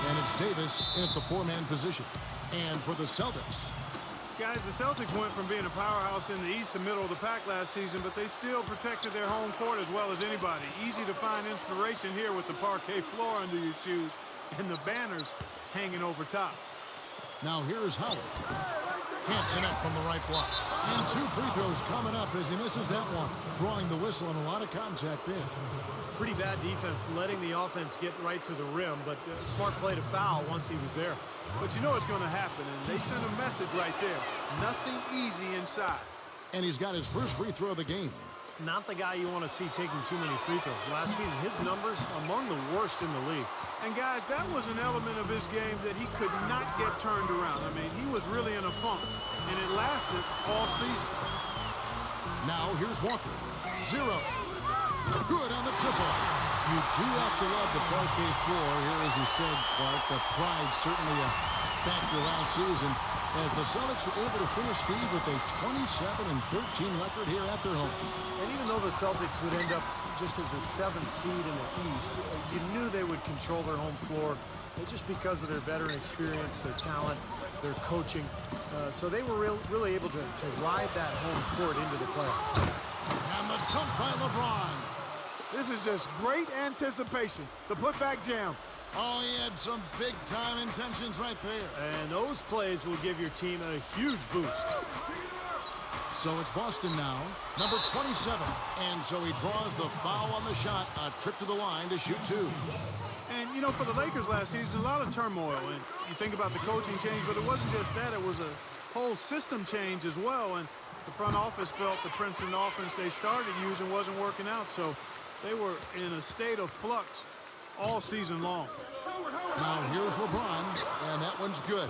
And it's Davis in at the four-man position. And for the Celtics. Guys, the Celtics went from being a powerhouse in the East to middle of the pack last season, but they still protected their home court as well as anybody. Easy to find inspiration here with the parquet floor under your shoes and the banners hanging over top. Now here's Howard. Can't connect from the right block. And two free throws coming up as he misses that one. Drawing the whistle and a lot of contact there. Pretty bad defense letting the offense get right to the rim, but smart play to foul once he was there. But you know it's going to happen, and they sent a message right there. Nothing easy inside. And he's got his first free throw of the game. Not the guy you want to see taking too many free throws. Last season, his numbers among the worst in the league. And guys, that was an element of his game that he could not get turned around. I mean, he was really in a funk, and it lasted all season. Now here's Walker. 0. Good on the triple. You do have to love the parquet floor here, as you said, Clark. The pride certainly a factor last season, as the Celtics were able to finish, Steve, with a 27-13 record here at their home. And even though the Celtics would end up just as the 7th seed in the East, you knew they would control their home floor just because of their veteran experience, their talent, their coaching. So they were really able to ride that home court into the playoffs. And the dunk by Lebron. This is just great anticipation. The putback jam. Oh, he had some big-time intentions right there. And those plays will give your team a huge boost. So it's Boston now, number 27. And so he draws the foul on the shot, a trip to the line to shoot 2. And, you know, for the Lakers last season, a lot of turmoil. And you think about the coaching change, but it wasn't just that. It was a whole system change as well. And the front office felt the Princeton offense they started using wasn't working out. So they were in a state of flux all season long. Now here's LeBron, and that one's good.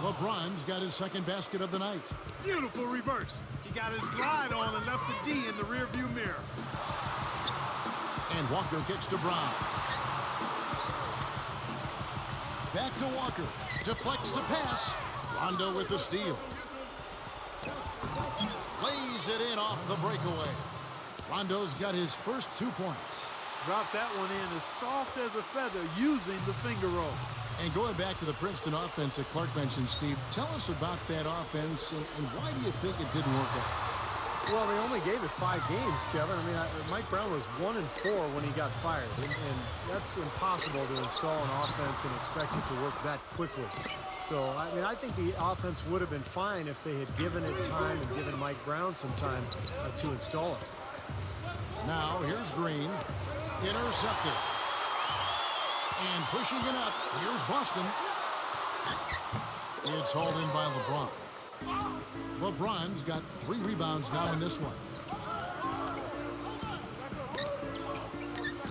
LeBron's got his second basket of the night. Beautiful reverse. He got his glide on and left the D in the rearview mirror. And Walker kicks to Brown. Back to Walker. Deflects the pass. Rondo with the steal. Lays it in off the breakaway. Rondo's got his first 2 points. Dropped that one in as soft as a feather using the finger roll. And going back to the Princeton offense that Clark mentioned, Steve, tell us about that offense and why do you think it didn't work out? Well, they only gave it 5 games, Kevin. I mean, Mike Brown was 1-4 when he got fired, and that's impossible to install an offense and expect it to work that quickly. So, I mean, I think the offense would have been fine if they had given it time and given Mike Brown some time to install it. Now, here's Green. Intercepted. And pushing it up, here's Boston. It's hauled in by LeBron. LeBron's got 3 rebounds now in this one.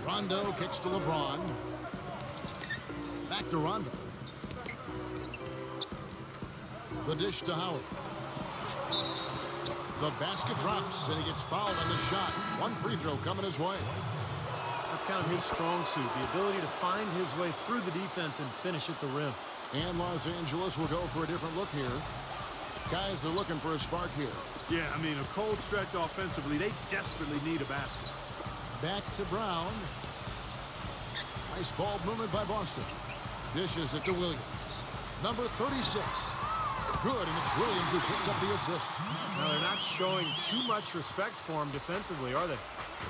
Rondo kicks to LeBron. Back to Rondo. The dish to Howard. The basket drops, and he gets fouled on the shot. 1 free throw coming his way. That's kind of his strong suit, the ability to find his way through the defense and finish at the rim. And Los Angeles will go for a different look here. Guys, they're looking for a spark here. Yeah, I mean, a cold stretch offensively. They desperately need a basket. Back to Brown. Nice ball movement by Boston. Dishes it to Williams. Number 36. Good, and it's Williams who picks up the assist. Now, they're not showing too much respect for him defensively, are they?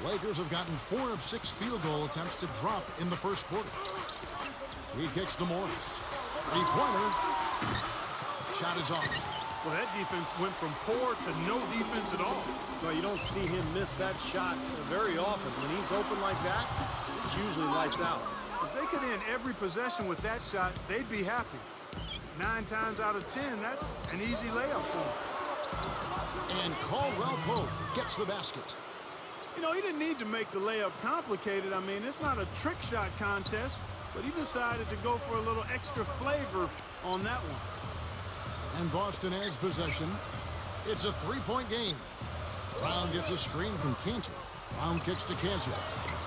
The Lakers have gotten 4 of 6 field goal attempts to drop in the first quarter. He kicks to Morris. 3-pointer. Shot is off. Well, that defense went from poor to no defense at all. Well, you don't see him miss that shot very often. When he's open like that, it's usually lights out. If they could end every possession with that shot, they'd be happy. 9 times out of 10, that's an easy layup for him. And Caldwell Pope gets the basket. You know, he didn't need to make the layup complicated. I mean, it's not a trick shot contest, but he decided to go for a little extra flavor on that one. And Boston has possession. It's a 3-point game. Brown gets a screen from Cantor. Brown kicks to Cantor,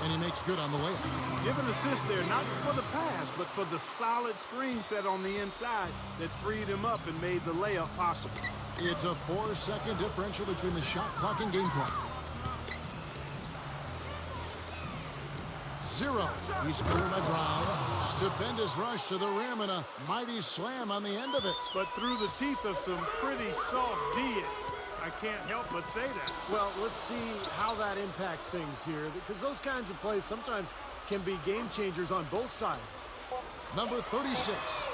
and he makes good on the layup. Give an assist there, not for the pass, but for the solid screen set on the inside that freed him up and made the layup possible. It's a 4-second differential between the shot clock and game clock. 0. He's scored by Brown. Stupendous rush to the rim and a mighty slam on the end of it. But through the teeth of some pretty soft D. I can't help but say that. Well, let's see how that impacts things here, because those kinds of plays sometimes can be game changers on both sides. Number 36.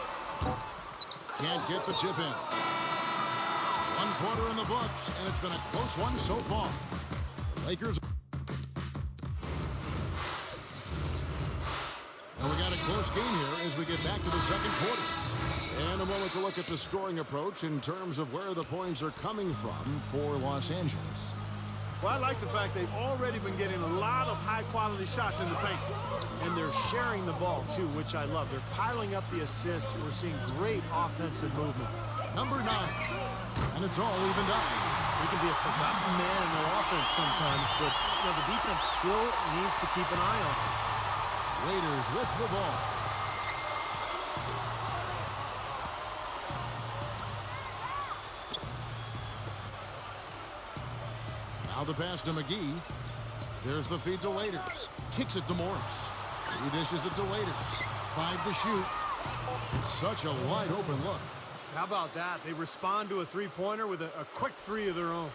Can't get the chip in. 1 quarter in the books, and it's been a close one so far. The Lakers. And we got a close game here as we get back to the second quarter. And a moment to look at the scoring approach in terms of where the points are coming from for Los Angeles. Well, I like the fact they've already been getting a lot of high-quality shots in the paint. And they're sharing the ball, too, which I love. They're piling up the assist. We're seeing great offensive movement. Number 9. And it's all evened up. He can be a forgotten man in their offense sometimes, but the defense still needs to keep an eye on him. Raiders with the ball. Now the pass to McGee. There's the feed to Waiters. Kicks it to Morris. He dishes it to Waiters. 5 to shoot. Such a wide open look. How about that? They respond to a three-pointer with a quick three of their own.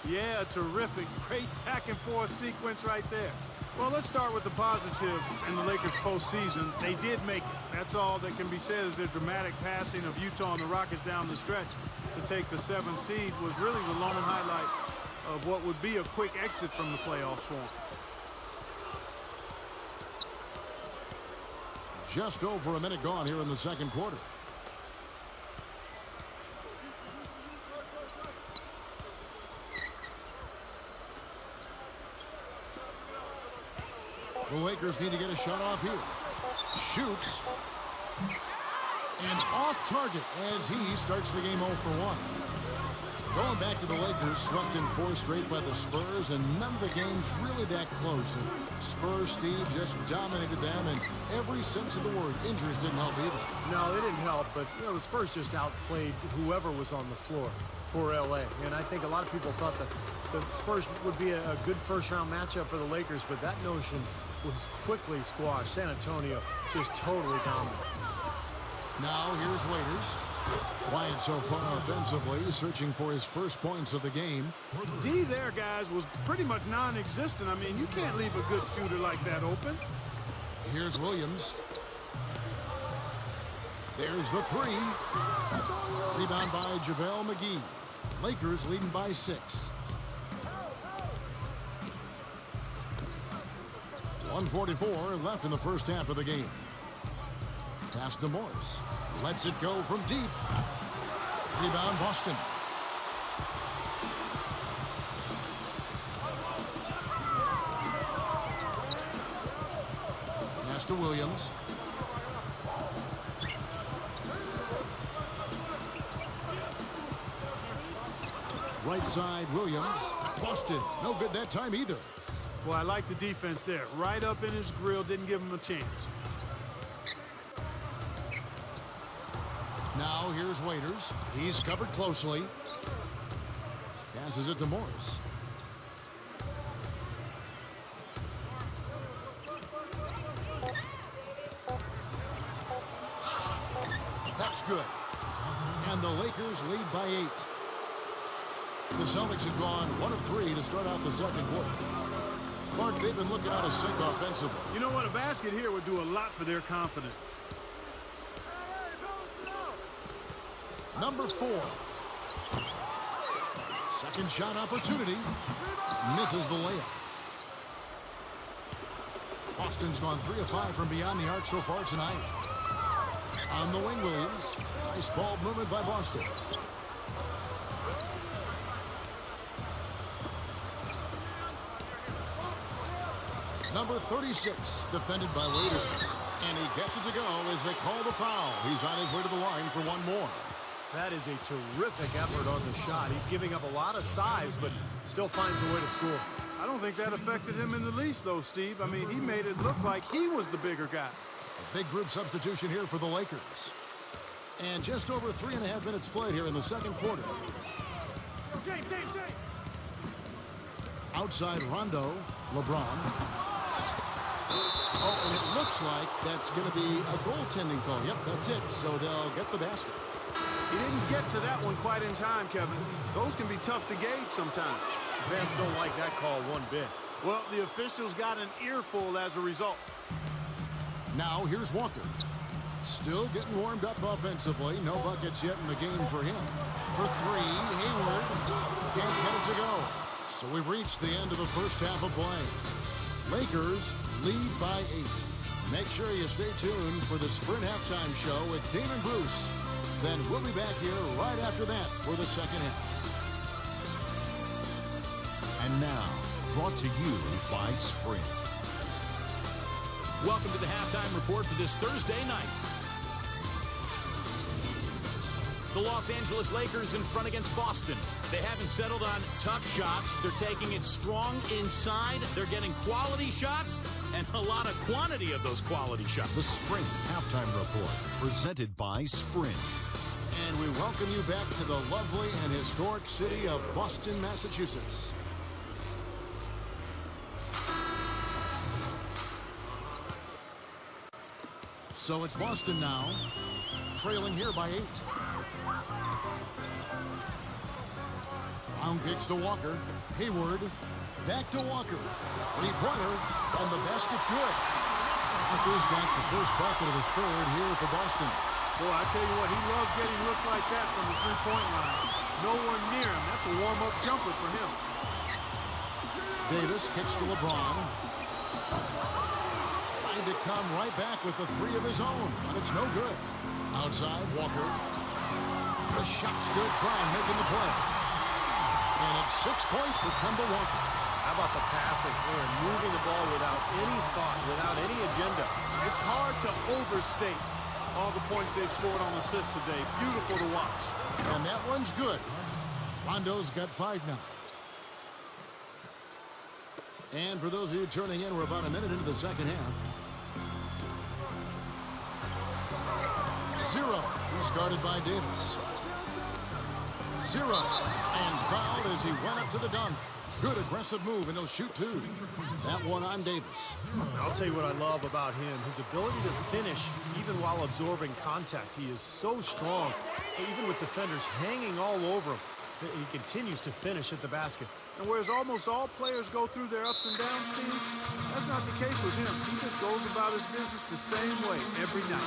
Yeah, terrific. Great back-and-forth sequence right there. Well, let's start with the positive in the Lakers postseason. They did make it. That's all that can be said is their dramatic passing of Utah and the Rockets down the stretch to take the 7th seed was really the lone highlight of what would be a quick exit from the playoffs for them. Just over a minute gone here in the second quarter. The Lakers need to get a shot off here. Shoots. And off target as he starts the game 0 for 1. Going back to the Lakers, swept in 4 straight by the Spurs, and none of the games really that close. And Spurs, Steve, just dominated them in every sense of the word. Injuries didn't help either. No, they didn't help, but the Spurs just outplayed whoever was on the floor for L.A. And I think a lot of people thought that the Spurs would be a good first-round matchup for the Lakers, but that notion was quickly squashed. San Antonio just totally dominant. Now here's Waiters. Quiet so far offensively, searching for his first points of the game. D there, guys, was pretty much non-existent. I mean, you can't leave a good shooter like that open. Here's Williams. There's the 3. Rebound by JaVale McGee. Lakers leading by 6. 1:44 left in the first half of the game. Pass to Morris. Lets it go from deep. Rebound Boston. Pass to Williams. Right side, Williams. Boston. No good that time either. Well, I like the defense there. Right up in his grill, didn't give him a chance. Now here's Waiters. He's covered closely. Passes it to Morris. That's good. And the Lakers lead by 8. The Celtics have gone 1 of 3 to start out the second quarter. Clark, they've been looking out of sync offensively. You know what? A basket here would do a lot for their confidence. Number 4. Second shot opportunity. Misses the layup. Boston's gone 3 of 5 from beyond the arc so far tonight. On the wing, Williams. Nice ball movement by Boston. Number 36, defended by Waiters. And he gets it to go as they call the foul. He's on his way to the line for one more. That is a terrific effort on the shot. He's giving up a lot of size, but still finds a way to score. I don't think that affected him in the least, though, Steve. I mean, he made it look like he was the bigger guy. A big group substitution here for the Lakers. And just over 3.5 minutes played here in the second quarter. James. Outside Rondo, Lebron. Oh, and it looks like that's going to be a goaltending call. Yep, that's it. So they'll get the basket. He didn't get to that one quite in time, Kevin. Those can be tough to gauge sometimes. Fans don't like that call one bit. Well, the officials got an earful as a result. Now here's Walker. Still getting warmed up offensively. No buckets yet in the game for him. For three, Hayward can't get it to go. So we've reached the end of the first half of play. Lakers lead by 8. Make sure you stay tuned for the Sprint Halftime Show with Damon Bruce. Then we'll be back here right after that for the second half. And now, brought to you by Sprint. Welcome to the halftime report for this Thursday night. The Los Angeles Lakers in front against Boston. They haven't settled on tough shots. They're taking it strong inside. They're getting quality shots and a lot of quantity of those quality shots. The Sprint Halftime Report, presented by Sprint. And we welcome you back to the lovely and historic city of Boston, Massachusetts. So it's Boston now, trailing here by 8. Brown kicks to Walker. Hayward back to Walker. Three-pointer, and the basket good. Walker's got the first bucket of the third here for Boston. Boy, I tell you what, he loves getting looks like that from the three-point line. No one near him. That's a warm-up jumper for him. Davis kicks to Lebron. Trying to come right back with the three of his own, but it's no good. Outside, Walker. The shot's good. Brown making the play. And it's 6 points for Kemba Walker. How about the passing? They're moving the ball without any thought, without any agenda. It's hard to overstate all the points they've scored on assists today. Beautiful to watch. And that one's good. Rondo's got 5 now. And for those of you turning in, we're about a minute into the second half. 0. He's guarded by Davis. 0. And fouled as he went up to the dunk. Good aggressive move, and he'll shoot 2. That one on Davis. I'll tell you what I love about him. His ability to finish even while absorbing contact. He is so strong. Even with defenders hanging all over him, he continues to finish at the basket. And whereas almost all players go through their ups and downs, Steve, that's not the case with him. He just goes about his business the same way every night.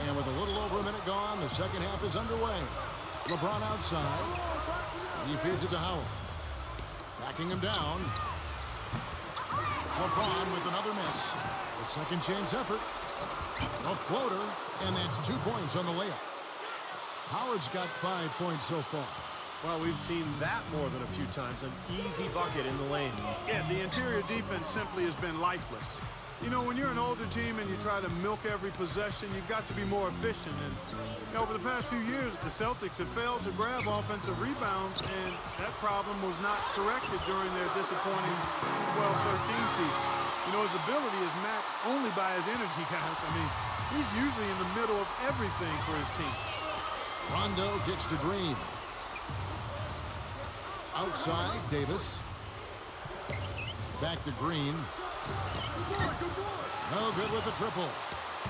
And with a little over a minute gone, the second half is underway. LeBron outside. He feeds it to Howard. Backing him down. LeBron with another miss. A second chance effort. A floater, and that's 2 points on the layup. Howard's got 5 points so far. Well, we've seen that more than a few times. An easy bucket in the lane. Yeah, the interior defense simply has been lifeless. You know, when you're an older team and you try to milk every possession, you've got to be more efficient. And you know, over the past few years, the Celtics have failed to grab offensive rebounds, and that problem was not corrected during their disappointing 12-13 season. You know, his ability is matched only by his energy, guys. I mean, he's usually in the middle of everything for his team. Rondo gets to Green. Outside, Davis. Back to Green. No good with the triple.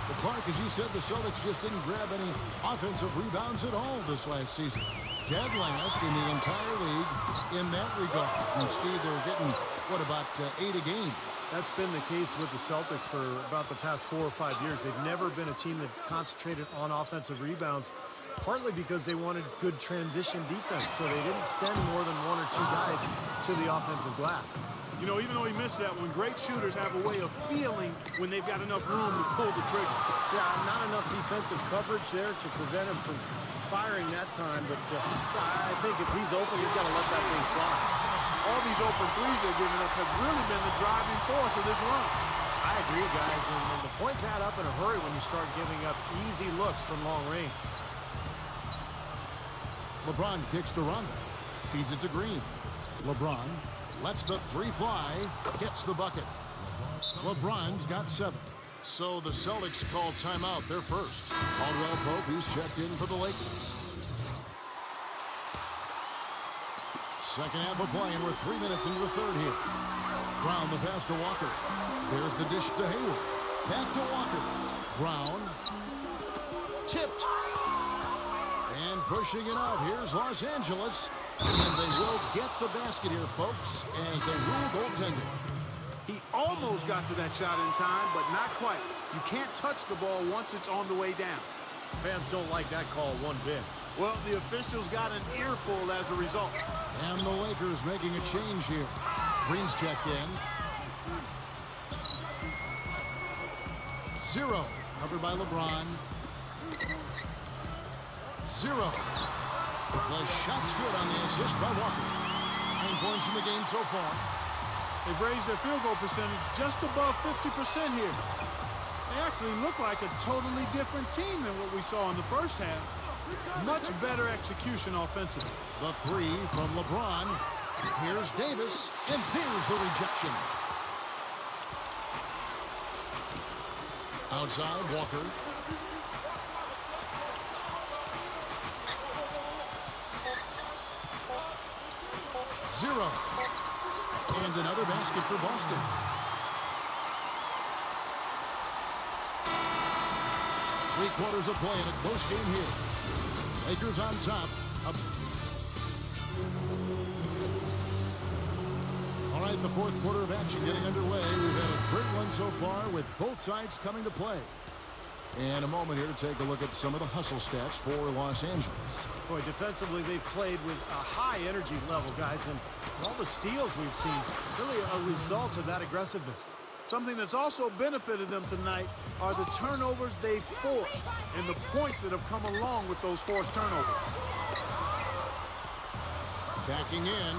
But Clark, as you said, the Celtics just didn't grab any offensive rebounds at all this last season. Dead last in the entire league in that regard. And Steve, they were getting, what, about 8 a game. That's been the case with the Celtics for about the past 4 or 5 years. They've never been a team that concentrated on offensive rebounds, partly because they wanted good transition defense, so they didn't send more than 1 or 2 guys to the offensive glass. You know, even though he missed that one, great shooters have a way of feeling when they've got enough room to pull the trigger. Yeah, not enough defensive coverage there to prevent him from firing that time, but I think if he's open, he's got to let that thing fly. All these open threes they're giving up have really been the driving force of this run. I agree, guys, and the points add up in a hurry when you start giving up easy looks from long range. LeBron kicks to Rondo. Feeds it to Green. LeBron lets the three fly. Gets the bucket. LeBron's got 7. So the Celtics call timeout. They're first. Caldwell Pope, he's checked in for the Lakers. Second half of play, and we're 3 minutes into the third here. Brown, the pass to Walker. There's the dish to Hayward. Back to Walker. Brown. Tipped. And pushing it out. Here's Los Angeles. And they will get the basket here, folks, as they rule goaltending. He almost got to that shot in time, but not quite. You can't touch the ball once it's on the way down. Fans don't like that call one bit. Well, the officials got an earful as a result. And the Lakers making a change here. Green's checked in. 0. Covered by LeBron. 0. The shot's good on the assist by Walker. 9 points in the game so far. They've raised their field goal percentage just above 50% here. They actually look like a totally different team than what we saw in the first half. Much better execution offensively. The 3 from LeBron. Here's Davis, and there's the rejection. Outside, Walker. Zero. And another basket for Boston. Three-quarters of play in a close game here. Lakers on top. All right, the fourth quarter of action getting underway. We've had a great one so far with both sides coming to play. And a moment here to take a look at some of the hustle stats for Los Angeles. Boy, defensively, they've played with a high energy level, guys, and all the steals we've seen, really a result of that aggressiveness. Something that's also benefited them tonight are the turnovers they've forced and the points that have come along with those forced turnovers. Backing in,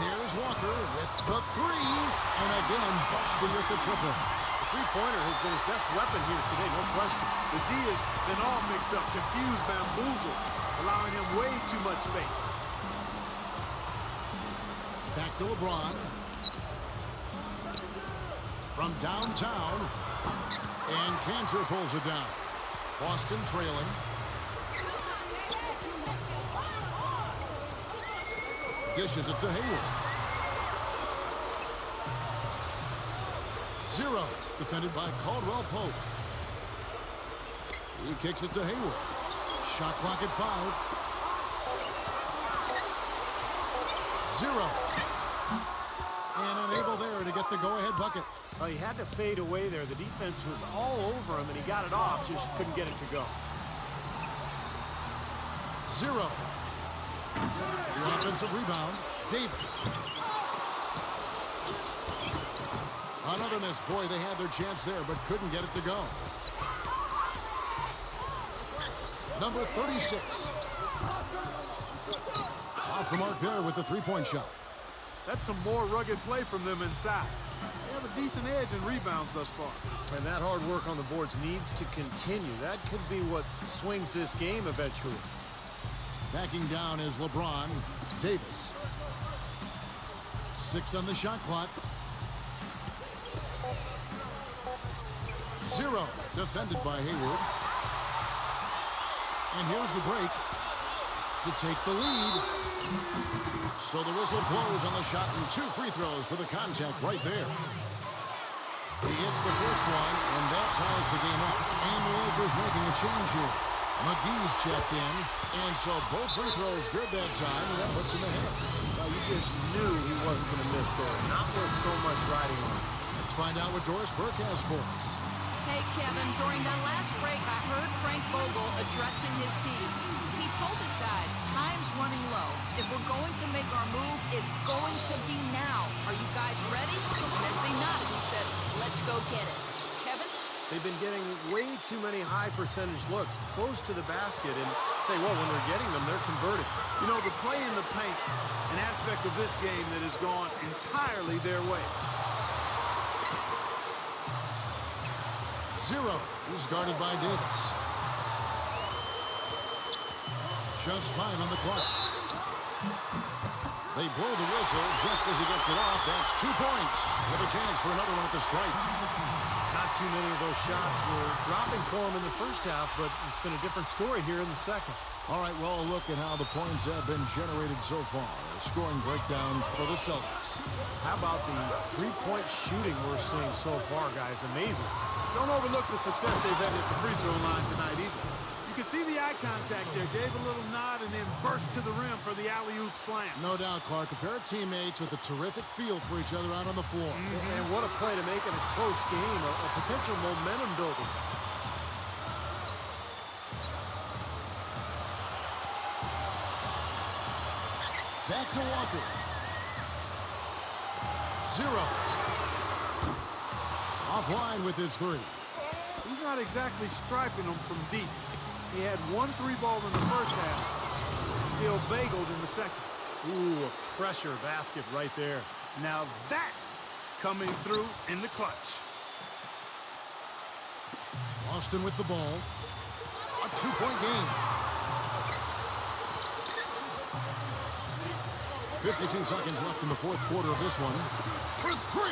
there's Walker with the 3, and again, Boston with the triple. The three-pointer has been his best weapon here today, no question. The D has been all mixed up, confused, bamboozled, allowing him way too much space. Back to LeBron. From downtown, and Cantor pulls it down. Boston trailing. Dishes it to Hayward. 0. Defended by Caldwell Pope. He kicks it to Hayward. Shot clock at 5. 0. And unable there to get the go-ahead bucket. Well, he had to fade away there. The defense was all over him, and he got it off, just couldn't get it to go. 0. The offensive rebound, Davis. Another miss. Boy, they had their chance there, but couldn't get it to go. Number 36. Off the mark there with the three-point shot. That's some more rugged play from them inside. They have a decent edge in rebounds thus far. And that hard work on the boards needs to continue. That could be what swings this game eventually. Backing down is LeBron. Davis. 6 on the shot clock. 0. Defended by Hayward. And here's the break to take the lead. So the whistle blows on the shot, and 2 free throws for the contact right there. He hits the first one, and that ties the game up. And the Lakers making a change here. McGee's checked in, and so both free throws good that time, and that puts him ahead. Well, you just knew he wasn't going to miss there, not with so much riding on it. Let's find out what Doris Burke has for us. Hey, Kevin, during that last break, I heard Frank Vogel addressing his team. He told his guys, time's running low. If we're going to make our move, it's going to be now. Are you guys ready? And as they nodded, he said, let's go get it. Kevin? They've been getting way too many high percentage looks close to the basket, and tell you what, when they're getting them, they're converting. You know, the play in the paint, an aspect of this game that has gone entirely their way. 0. He's guarded by Davis. Just 5 on the clock. They blow the whistle just as he gets it off. That's 2 points with a chance for another one at the stripe. Not too many of those shots were dropping for him in the first half, but it's been a different story here in the second. All right, well, a look at how the points have been generated so far. A scoring breakdown for the Celtics. How about the three-point shooting we're seeing so far, guys? Amazing. Don't overlook the success they've had at the free throw line tonight either. You can see the eye contact there. Gave a little nod and then burst to the rim for the alley-oop slam. No doubt, Clark. A pair of teammates with a terrific feel for each other out on the floor. And what a play to make in a close game, a potential momentum builder. Back to Walker. 0. Offline with his three. He's not exactly striping them from deep. He had 1 3-ball in the first half. Still bageled in the second. Ooh, a pressure basket right there. Now that's coming through in the clutch. Boston with the ball. A 2-point game. 52 seconds left in the fourth quarter of this one. For 3.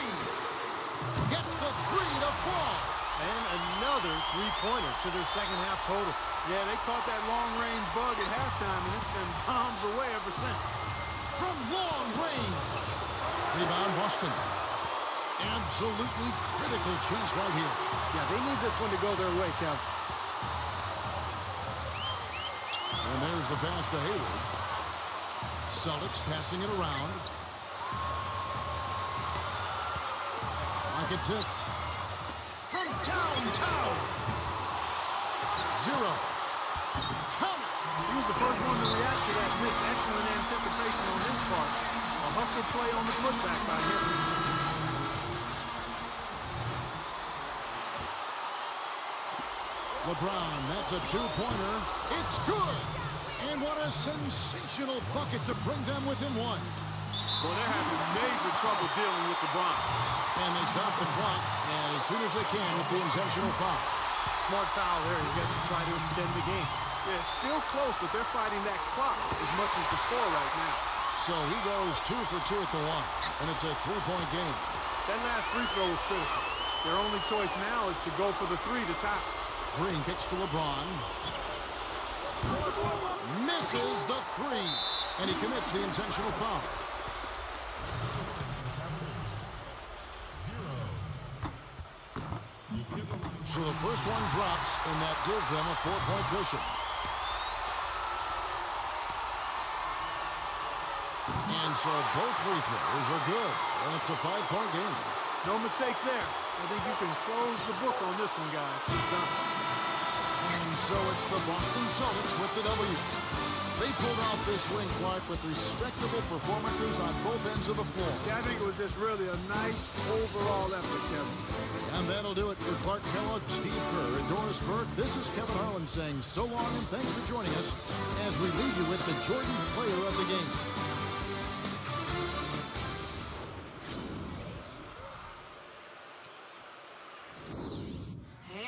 Gets the 3 to fall. And another three-pointer to their second half total. Yeah, they caught that long-range bug at halftime, and it's been bombs away ever since. From long range. Rebound Boston. Absolutely critical chance right here. Yeah, they need this one to go their way, Kev. And there's the pass to Hayward. Celtics passing it around. Lock at 6. From downtown. 0. Count it. He was the first one to react to that miss. Excellent anticipation on his part. A hustle play on the putback by him. LeBron, that's a 2-pointer. It's good. And what a sensational bucket to bring them within 1. Well, they're having major trouble dealing with LeBron. And they stop the clock as soon as they can with the intentional foul. Smart foul there. He's got to try to extend the game. Yeah, it's still close, but they're fighting that clock as much as the score right now. So he goes 2 for 2 at the line, and it's a 3-point game. That last free throw was critical. Their only choice now is to go for the 3 to tie. Green kicks to LeBron. Misses the 3, and he commits the intentional foul. So the first one drops, and that gives them a 4-point cushion. And so both free throws are good, and it's a 5-point game. No mistakes there. I think you can close the book on this one, guys. It's done. And so it's the Boston Celtics with the W. They pulled off this win, Clark, with respectable performances on both ends of the floor. Yeah, I think it was just really a nice overall effort, Kevin. And that'll do it for Clark Kellogg, Steve Kerr, and Doris Burke. This is Kevin Harlan saying so long and thanks for joining us as we leave you with the Jordan player of the game.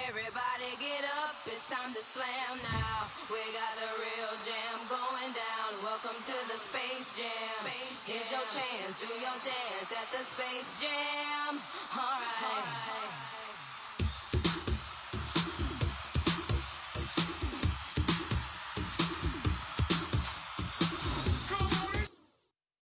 Everybody get up, it's time to slam now. We got the real jam going down. Welcome to the Space Jam. Here's your chance, do your dance at the Space Jam. All right.